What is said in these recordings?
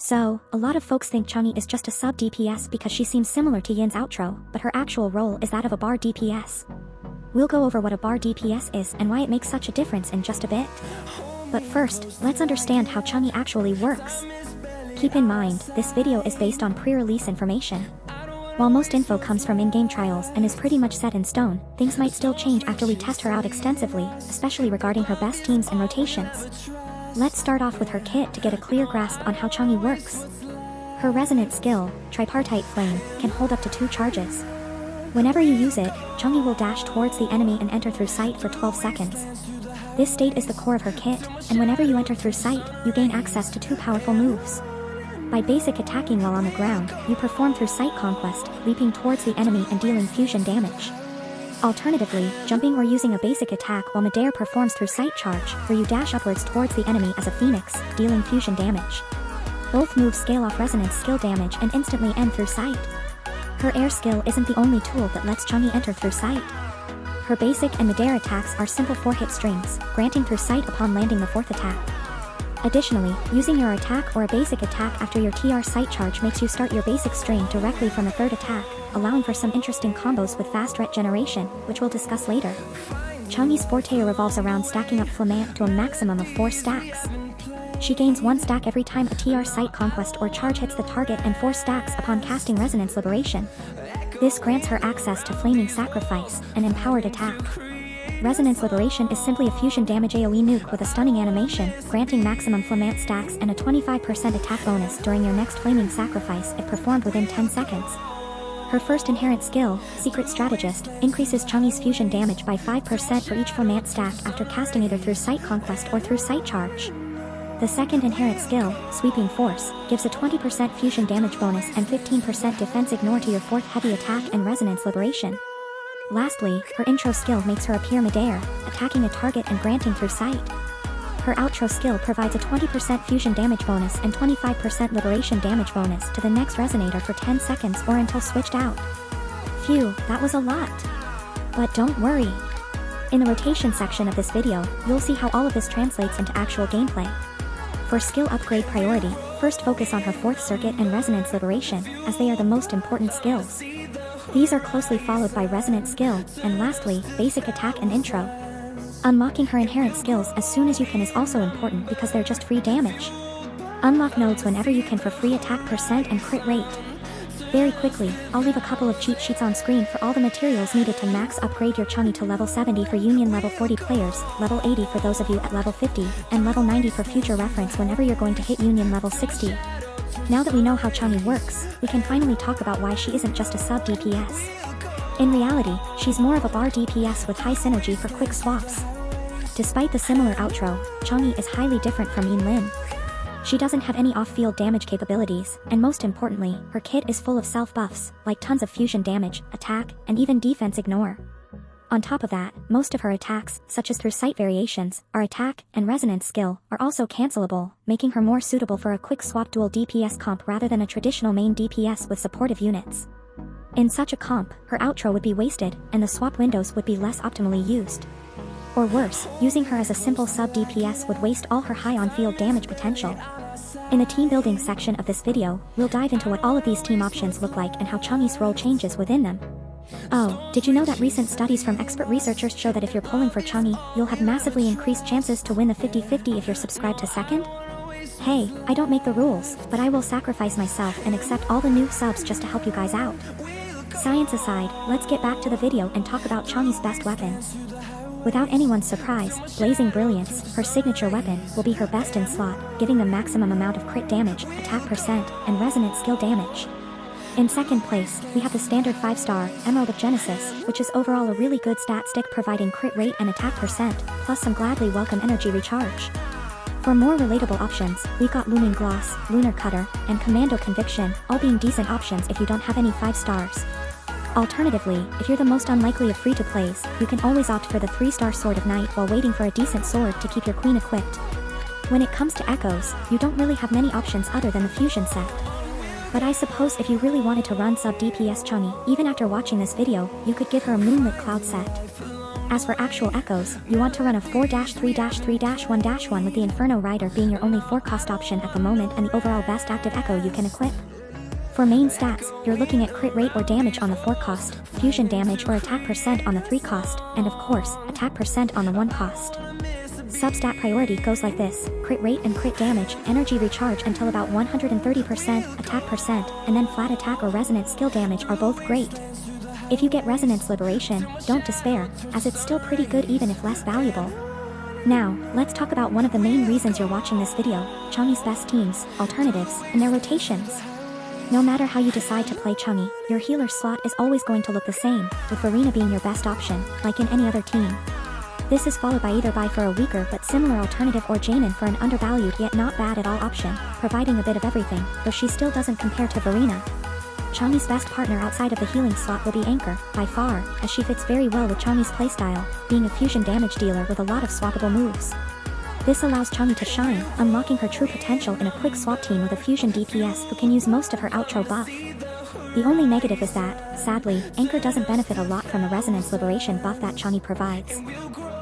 So, a lot of folks think Changli is just a sub DPS because she seems similar to Yin's outro, but her actual role is that of a bar DPS. We'll go over what a bar DPS is and why it makes such a difference in just a bit. But first, let's understand how Changli actually works. Keep in mind, this video is based on pre-release information. While most info comes from in-game trials and is pretty much set in stone, things might still change after we test her out extensively, especially regarding her best teams and rotations. Let's start off with her kit to get a clear grasp on how Changli works. Her resonant skill, Tripartite Flame, can hold up to 2 charges. Whenever you use it, Changli will dash towards the enemy and enter through sight for 12 seconds. This state is the core of her kit, and whenever you enter through sight, you gain access to 2 powerful moves. By basic attacking while on the ground, you perform through sight conquest, leaping towards the enemy and dealing fusion damage. Alternatively, jumping or using a basic attack while midair performs through sight charge, where you dash upwards towards the enemy as a phoenix, dealing fusion damage. Both moves scale off resonance skill damage and instantly end through sight. Her air skill isn't the only tool that lets Changli enter through sight. Her basic and midair attacks are simple 4-hit strings, granting through sight upon landing the 4th attack. Additionally, using your attack or a basic attack after your TR sight charge makes you start your basic string directly from a 3rd attack, allowing for some interesting combos with fast ret generation, which we'll discuss later. Changli's forte revolves around stacking up Flamant to a maximum of 4 stacks. She gains 1 stack every time a TR sight conquest or charge hits the target and 4 stacks upon casting Resonance Liberation. This grants her access to Flaming Sacrifice, an empowered attack. Resonance Liberation is simply a fusion damage AoE nuke with a stunning animation, granting maximum Flamant stacks and a 25% attack bonus during your next Flaming Sacrifice if performed within 10 seconds. Her first inherent skill, Secret Strategist, increases Changli's fusion damage by 5% for each Flamant stack after casting either through Sight Conquest or through Sight Charge. The second inherent skill, Sweeping Force, gives a 20% fusion damage bonus and 15% defense ignore to your 4th heavy attack and Resonance Liberation. Lastly, her intro skill makes her appear midair, attacking a target and granting through sight. Her outro skill provides a 20% fusion damage bonus and 25% liberation damage bonus to the next resonator for 10 seconds or until switched out. Phew, that was a lot. But don't worry. In the rotation section of this video, you'll see how all of this translates into actual gameplay. For skill upgrade priority, first focus on her 4th circuit and Resonance Liberation, as they are the most important skills. These are closely followed by Resonant Skill, and lastly, Basic Attack and Intro. Unlocking her inherent skills as soon as you can is also important because they're just free damage. Unlock nodes whenever you can for free attack percent and crit rate. Very quickly, I'll leave a couple of cheat sheets on screen for all the materials needed to max upgrade your Changli to level 70 for Union level 40 players, level 80 for those of you at level 50, and level 90 for future reference whenever you're going to hit Union level 60. Now that we know how Changli works, we can finally talk about why she isn't just a sub DPS. In reality, she's more of a bar DPS with high synergy for quick swaps. Despite the similar outro, Changli is highly different from Yin. She doesn't have any off-field damage capabilities, and most importantly, her kit is full of self-buffs, like tons of fusion damage, attack, and even defense ignore. On top of that, most of her attacks, such as through sight variations, our attack and resonance skill, are also cancelable, making her more suitable for a quick swap dual DPS comp rather than a traditional main DPS with supportive units. In such a comp, her outro would be wasted, and the swap windows would be less optimally used. Or worse, using her as a simple sub DPS would waste all her high on-field damage potential. In the team building section of this video, we'll dive into what all of these team options look like and how Changli's role changes within them. Oh, did you know that recent studies from expert researchers show that if you're pulling for Changli, you'll have massively increased chances to win the 50-50 if you're subscribed to second? Hey, I don't make the rules, but I will sacrifice myself and accept all the new subs just to help you guys out. Science aside, let's get back to the video and talk about Changli's best weapons. Without anyone's surprise, Blazing Brilliance, her signature weapon, will be her best in slot, giving the maximum amount of crit damage, attack percent, and resonant skill damage. In second place, we have the standard 5-star, Emerald of Genesis, which is overall a really good stat stick providing crit rate and attack percent, plus some gladly welcome energy recharge. For more relatable options, we got Looming Gloss, Lunar Cutter, and Commando Conviction, all being decent options if you don't have any 5 stars. Alternatively, if you're the most unlikely of free-to-plays, you can always opt for the 3-star Sword of Night while waiting for a decent sword to keep your queen equipped. When it comes to echoes, you don't really have many options other than the fusion set. But I suppose if you really wanted to run sub DPS Changli, even after watching this video, you could give her a Moonlit Cloud set. As for actual echoes, you want to run a 4-3-3-1-1 with the Inferno Rider being your only 4-cost option at the moment and the overall best active echo you can equip. For main stats, you're looking at crit rate or damage on the 4-cost, fusion damage or attack percent on the 3-cost, and of course, attack percent on the 1-cost. Substat priority goes like this: crit rate and crit damage, energy recharge until about 130%, attack percent, and then flat attack or resonance skill damage are both great. If you get Resonance Liberation, don't despair, as it's still pretty good even if less valuable. Now, let's talk about one of the main reasons you're watching this video, Changli's best teams, alternatives, and their rotations. No matter how you decide to play Changli, your healer slot is always going to look the same, with Verena being your best option, like in any other team. This is followed by either Vi for a weaker but similar alternative or Jamin for an undervalued yet not bad at all option, providing a bit of everything, though she still doesn't compare to Verena. Changli's best partner outside of the healing slot will be Anchor, by far, as she fits very well with Changli's playstyle, being a fusion damage dealer with a lot of swappable moves. This allows Changli to shine, unlocking her true potential in a quick swap team with a fusion DPS who can use most of her outro buff. The only negative is that, sadly, Anchor doesn't benefit a lot from the Resonance Liberation buff that Changli provides.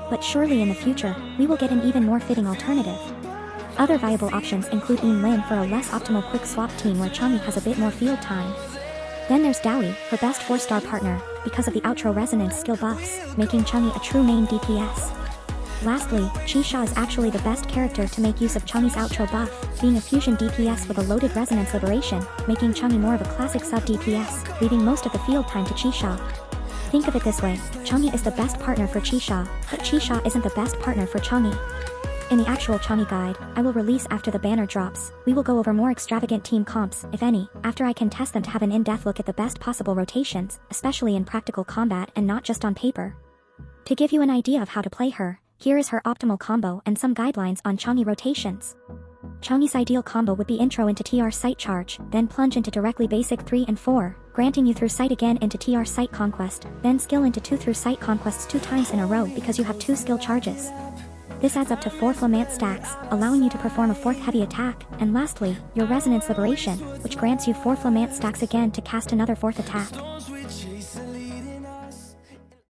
But surely in the future, we will get an even more fitting alternative. Other viable options include Lin for a less optimal quick swap team where Changli has a bit more field time. Then there's Dowie, her best 4-star partner, because of the outro resonance skill buffs, making Changli a true main DPS. Lastly, Qixia is actually the best character to make use of Changli's outro buff, being a fusion DPS with a loaded Resonance Liberation, making Changli more of a classic sub DPS, leaving most of the field time to Qixia. Think of it this way, Changli is the best partner for Qixia, but Qixia isn't the best partner for Changli. In the actual Changli guide, I will release after the banner drops, we will go over more extravagant team comps, if any, after I can test them to have an in-depth look at the best possible rotations, especially in practical combat and not just on paper. To give you an idea of how to play her, here is her optimal combo and some guidelines on Changli rotations. Changli's ideal combo would be intro into TR Sight Charge, then plunge into directly basic 3 and 4, granting you through Sight again into TR Sight Conquest, then skill into 2 through Sight Conquests 2 times in a row because you have 2 skill charges. This adds up to 4 Flamant stacks, allowing you to perform a 4th heavy attack, and lastly, your Resonance Liberation, which grants you 4 Flamant stacks again to cast another 4th attack.